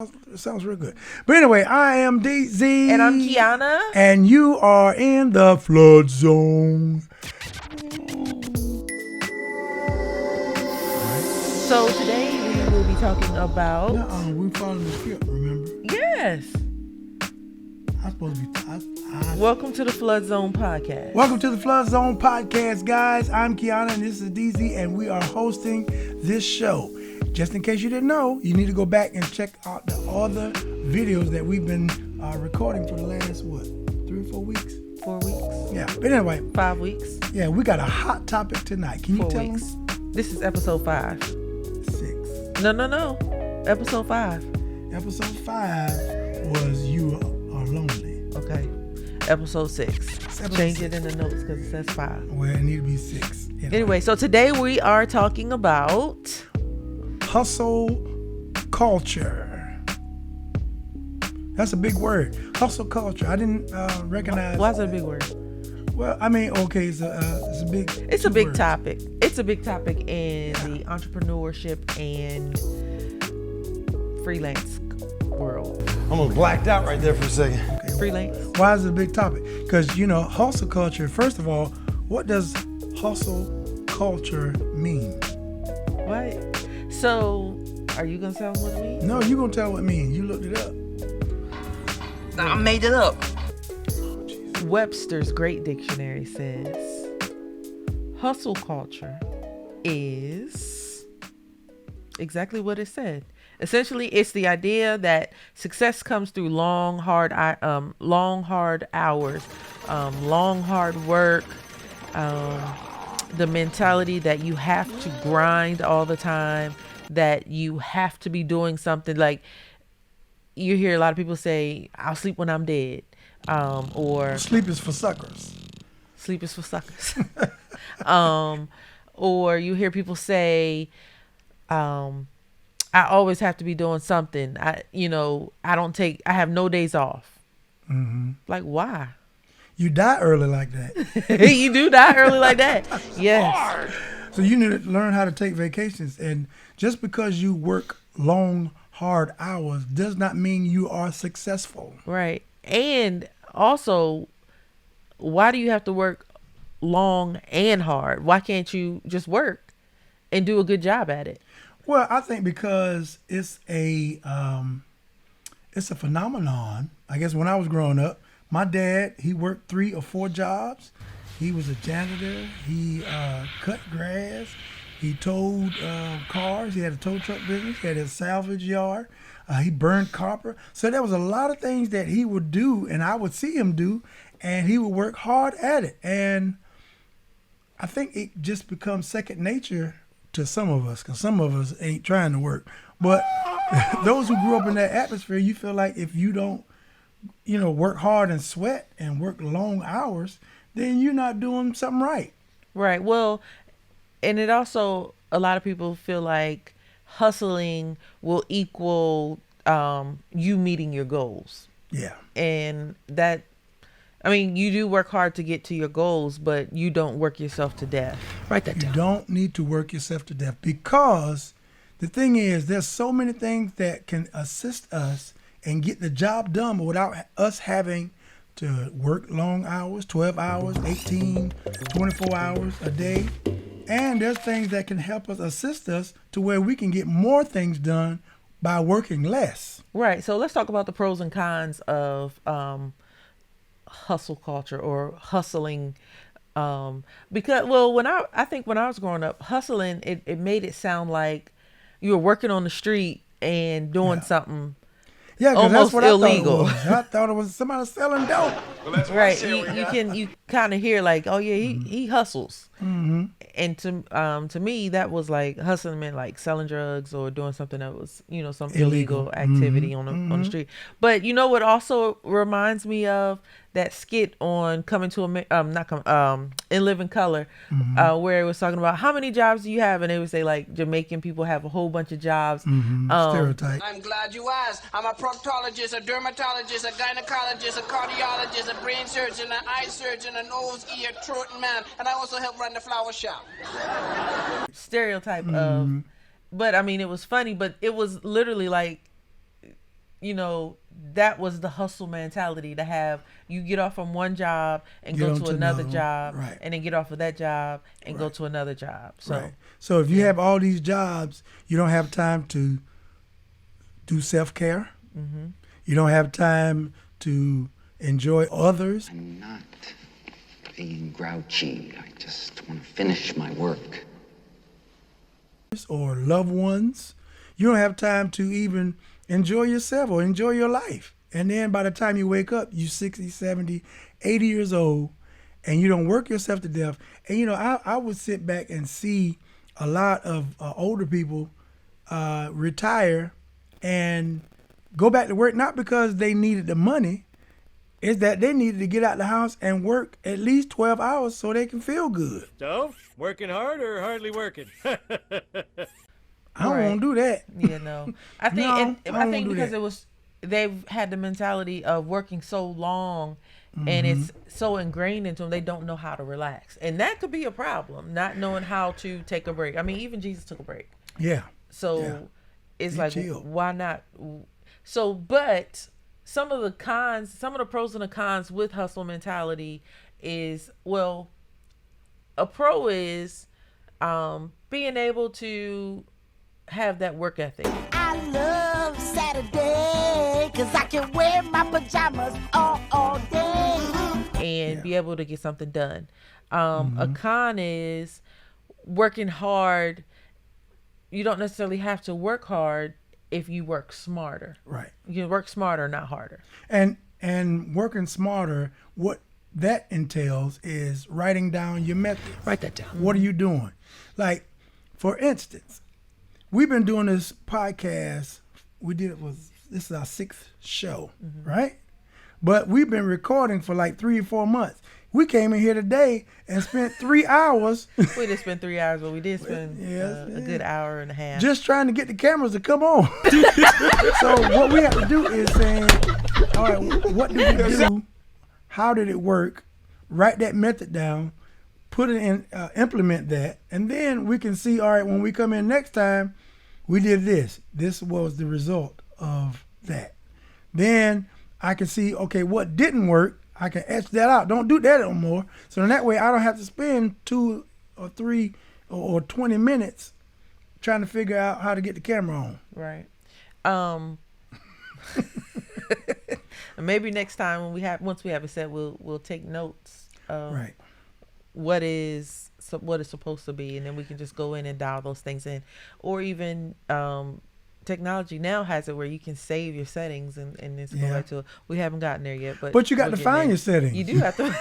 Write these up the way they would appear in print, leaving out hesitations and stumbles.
It sounds real good. But anyway, I am DZ. And I'm Kiana. And you are in the flood zone. So today we will be talking about... we following the script, remember? Yes. I'm supposed to be... Welcome to the FloodZone podcast. Welcome to the Flood Zone podcast, guys. I'm Kiana and this is DZ, and we are hosting this show. Just in case you didn't know, you need to go back and check out the other videos that we've been recording for the last, 3 or 4 weeks? 4 weeks. Yeah, but anyway. 5 weeks. Yeah, we got a hot topic tonight. Can you 4 tell weeks. them? This is episode 5. 6. No. Episode 5. Episode 5 was You Are Lonely. Okay. Episode 6. Change it in the notes because it says 5. Well, it need to be 6. Anyway, so today we are talking about... hustle culture. That's a big word. Hustle culture. I didn't recognize. Why is it a big word? Well, I mean, okay, it's a big. It's a big topic. It's a big topic in the entrepreneurship and freelance world. Almost blacked out right there for a second. Okay. Freelance. Why is it a big topic? Because hustle culture. First of all, what does hustle culture mean? What? So, are you gonna tell them what it means? No, you gonna tell what it means. You looked it up. I made it up. Webster's Great Dictionary says, hustle culture is exactly what it said. Essentially, it's the idea that success comes through long, hard hours, long, hard work, the mentality that you have to grind all the time, that you have to be doing something. Like, you hear a lot of people say, I'll sleep when I'm dead. Or Sleep is for suckers. Sleep is for suckers. Or you hear people say, I always have to be doing something. I have no days off. Mm-hmm. Like, why? You die early like that. You do die early like that. Yes. So you need to learn how to take vacations. And just because you work long, hard hours does not mean you are successful. Right. And also, why do you have to work long and hard? Why can't you just work and do a good job at it? Well, I think because it's a phenomenon. I guess when I was growing up, my dad, he worked 3 or 4 jobs. He was a janitor. He cut grass. He towed cars. He had a tow truck business. He had a salvage yard. He burned copper. So there was a lot of things that he would do, and I would see him do, and he would work hard at it. And I think it just becomes second nature to some of us, because some of us ain't trying to work. But those who grew up in that atmosphere, you feel like if you don't, work hard and sweat and work long hours, then you're not doing something right. Right. Well, and it also, a lot of people feel like hustling will equal you meeting your goals. Yeah. And that, you do work hard to get to your goals, but you don't work yourself to death. Write that down. You don't need to work yourself to death, because the thing is, there's so many things that can assist us and get the job done without us having to work long hours, 12 hours, 18, 24 hours a day. And there's things that can help us, assist us to where we can get more things done by working less. Right. So let's talk about the pros and cons of hustle culture or hustling. Because, when I think when I was growing up, hustling, it made it sound like you were working on the street and doing something. Yeah, because that's what illegal. I thought it was somebody selling dope. Well, right. You kind of hear like, oh yeah, he hustles. Mm-hmm. And to me, that was like hustling meant like selling drugs or doing something that was, some illegal activity on the street. But you know what also reminds me of that skit on In Living Color, where it was talking about how many jobs do you have, and they would say like Jamaican people have a whole bunch of jobs. Stereotype. I'm glad you asked. I'm a proctologist, a dermatologist, a gynecologist, a cardiologist, a brain surgeon, an eye surgeon, a nose, ear, throat, man, and I also help run the flower shop. Stereotype of, but it was funny, but it was literally like you know, that was the hustle mentality to have. You get off from one job and Get go on to to another another one. job, Right. and then get off of that job and go Right. to another job. So Right. So if you have all these jobs, you don't have time to do self-care. You don't have time to enjoy others. I'm not being grouchy. I just want to finish my work. Or loved ones. You don't have time to even enjoy yourself or enjoy your life. And then by the time you wake up, you 60, 70, 80 years old, and you don't work yourself to death. And, you know, I would sit back and see a lot of older people retire and go back to work, not because they needed the money, it's that they needed to get out the house and work at least 12 hours so they can feel good. So, working hard or hardly working? I don't Right. want to do that. yeah, no, I think No, and I I don't think do because that. it was they've had the mentality of working so long. And it's so ingrained into them, they don't know how to relax. And that could be a problem, not knowing how to take a break. I mean, even Jesus took a break. Yeah. So Yeah. it's He like, chilled. why not? So, but some of the cons, some of the pros and the cons with hustle mentality is, well, a pro is being able to have that work ethic. I love Saturday, 'cause I can wear my pajamas all day. And be able to get something done. A con is working hard. You don't necessarily have to work hard if you work smarter. Right. You can work smarter, not harder. And working smarter, what that entails is writing down your methods. Write that down. What are you doing? Like, for instance, we've been doing this podcast. This is our 6th show, right? But we've been recording for like 3 or 4 months. We came in here today and spent 3 hours We didn't spend 3 hours, but we did spend Yes, a good hour and a half. just trying to get the cameras to come on. So what we have to do is say, all right, what do we do? How did it work? Write that method down, put it in, implement that, and then we can see, all right, when we come in next time, we did this. This was the result of that. Then I can see, okay, what didn't work, I can etch that out. Don't do that no more. So in that way, I don't have to spend 2 or 3 or 20 minutes trying to figure out how to get the camera on. Right. Maybe next time once we have it set, we'll take notes of Right. what is supposed to be, and then we can just go in and dial those things in. Or even technology now has it where you can save your settings and it's go Yeah. back to it. We haven't gotten there yet, but But you got we're to getting find there. your settings. You do have to.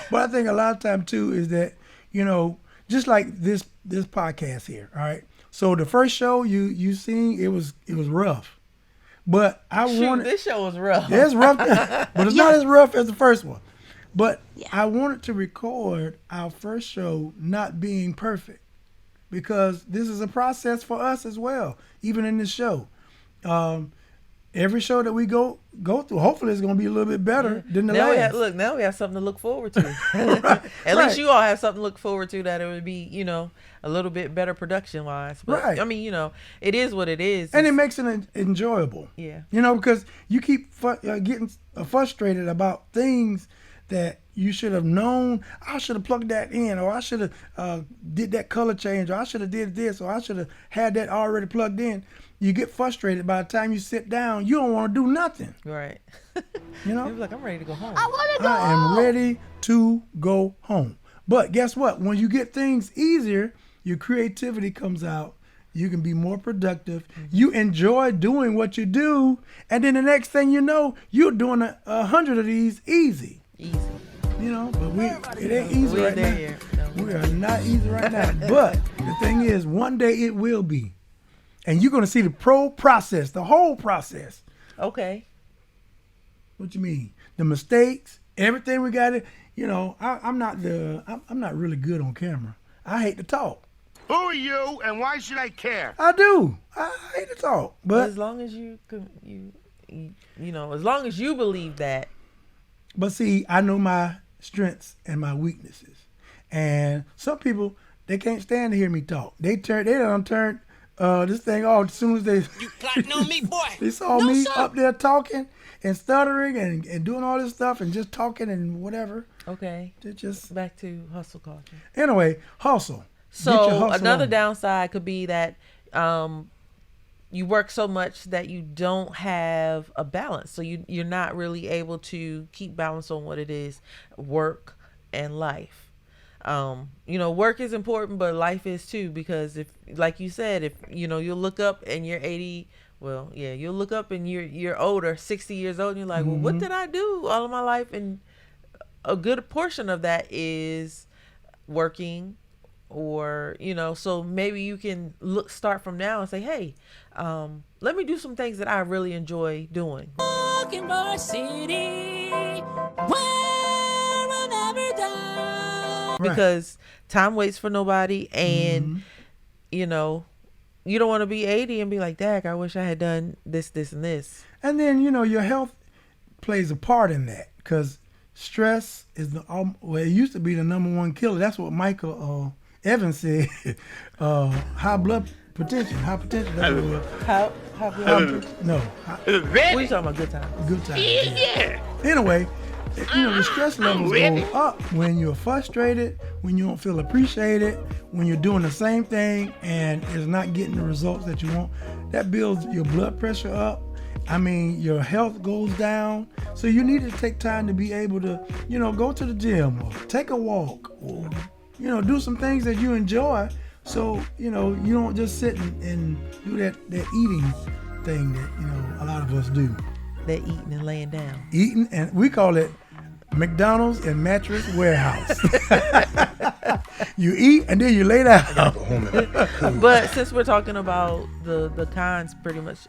But I think a lot of time too is that, you know, just like this podcast here, all right. So the first show you seen, it was rough, but I Shoot, wanted this show was rough. yeah, it's rough, but it's not as rough as the first one. But I wanted to record our first show not being perfect, because this is a process for us as well. Even in this show, every show that we go through, hopefully it's going to be a little bit better than the Now last. now we have something to look forward to. Right, At right. least you all have something to look forward to, that it would be, you know, a little bit better production wise. But Right. I mean, you know, it is what it is. And it It's- makes it enjoyable. Yeah. You know, because you keep getting frustrated about things that you should have known. I should have plugged that in, or I should have did that color change, or I should have did this, or I should have had that already plugged in. You get frustrated by the time you sit down. You don't want to do nothing. Right. You know, You're like, I'm ready to go home. I want to go I am home. ready to go home. But guess what? When you get things easier, your creativity comes out. You can be more productive. You enjoy doing what you do. And then the next thing you know, you're doing 100 of these easy. Easy. You know, but it ain't easy We right ain't there now. yet. No. We are not easy right now. But the thing is, one day it will be. And you're going to see the process, the whole process. Okay. What you mean? The mistakes, everything we got it. You know, I'm not really good on camera. I hate to talk. Who are you and why should I care? I do. I hate to talk. But as long as you know, as long as you believe that. But see, I know my strengths and my weaknesses. And some people, they can't stand to hear me talk. They done turned this thing off as soon as they You plotting on me, boy? they saw No, me sir. up there talking and stuttering and doing all this stuff and just talking and whatever. Okay. It just Back to hustle culture. anyway, hustle. Get your So hustle another on. downside could be that you work so much that you don't have a balance. So you're not really able to keep balance on what it is, work and life. Work is important, but life is too, because if, like you said, if you'll look up and you're 80, well, yeah, you'll look up and you're older, 60 years old, and you're like, well, what did I do all of my life? And a good portion of that is working, or so maybe you can start from now and say, hey, let me do some things that I really enjoy doing. Looking for a city where we'll never die. Because time waits for nobody, and you don't want to be 80 and be like, dag, I wish I had done this, and this. And then your health plays a part in that, because stress is it used to be the number one killer. That's what Michael Evans said. High blood potential. High potential. That's what it was. How good? No. What are you talking about? Good time. Good time. Yeah. Anyway, the stress levels go up when you're frustrated, when you don't feel appreciated, when you're doing the same thing and it's not getting the results that you want. That builds your blood pressure up. I mean, your health goes down. So you need to take time to be able to, go to the gym or take a walk or, do some things that you enjoy. So, you don't just sit and do that eating thing that, a lot of us do. That eating and laying down. Eating, and we call it McDonald's and Mattress Warehouse. You eat and then you lay down. But since we're talking about the cons, pretty much,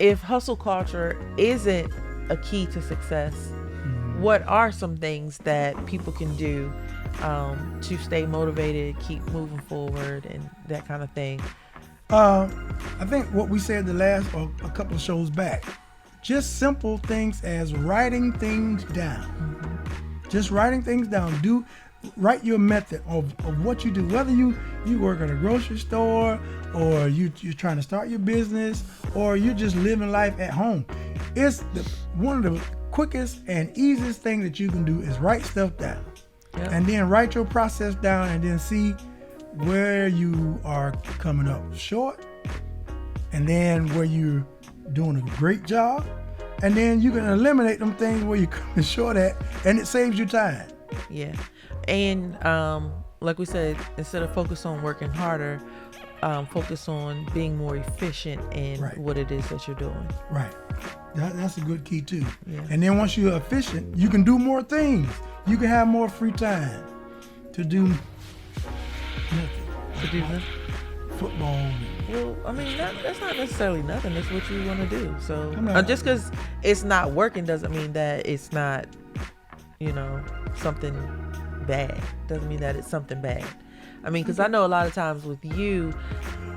if hustle culture isn't a key to success, what are some things that people can do to stay motivated, keep moving forward, and that kind of thing? I think what we said the last or a couple of shows back, just simple things as writing things down. Just writing things down. Write your method of what you do, whether you work at a grocery store, or you're trying to start your business, or you're just living life at home. It's one of the quickest and easiest thing that you can do is write stuff down. Yep. And then write your process down, and then see where you are coming up short, and then where you're doing a great job, and then you can eliminate them things where you're coming short at, and it saves you time. Yeah. And like we said, instead of focus on working harder, focus on being more efficient in what it is that you're doing. Right. That's a good key too. Yeah. And then once you're efficient, you can do more things. You can have more free time to do nothing. To do nothing? Football. Well, I mean, that's not necessarily nothing. It's what you want to do. So just because it's not working doesn't mean that it's not, something bad. Doesn't mean that it's something bad. I mean, because I know a lot of times with you.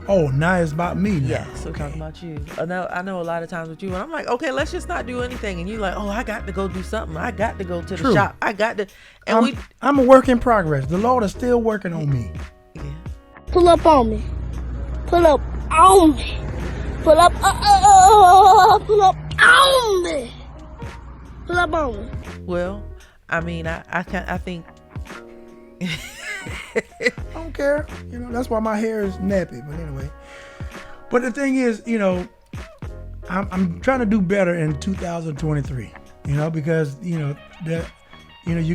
Oh, now it's about me now. Yes, we're talking about you. I know a lot of times with you, and I'm like, okay, let's just not do anything. And you're like, oh, I got to go do something. I got to go to the shop. I got to. And I'm a work in progress. The Lord is still working on me. Yeah. Pull up on me. Pull up on me. Pull up. Pull up on me. Pull up on me. Well, I mean, I think. I don't care. That's why my hair is nappy. But anyway. But the thing is, I'm trying to do better in 2023. Because you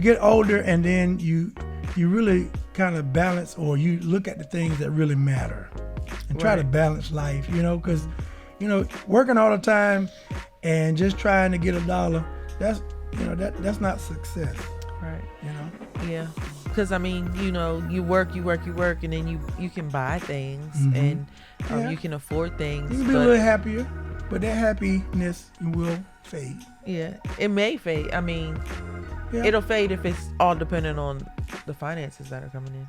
get older, and then you really kind of balance, or you look at the things that really matter, and try to balance life. Because working all the time and just trying to get a dollar, that's not success. Right. Yeah. Because I mean, you work, and then you can buy things, and you can afford things. You can be a little happier, but that happiness will fade. Yeah, it may fade. I mean, it'll fade if it's all dependent on the finances that are coming in.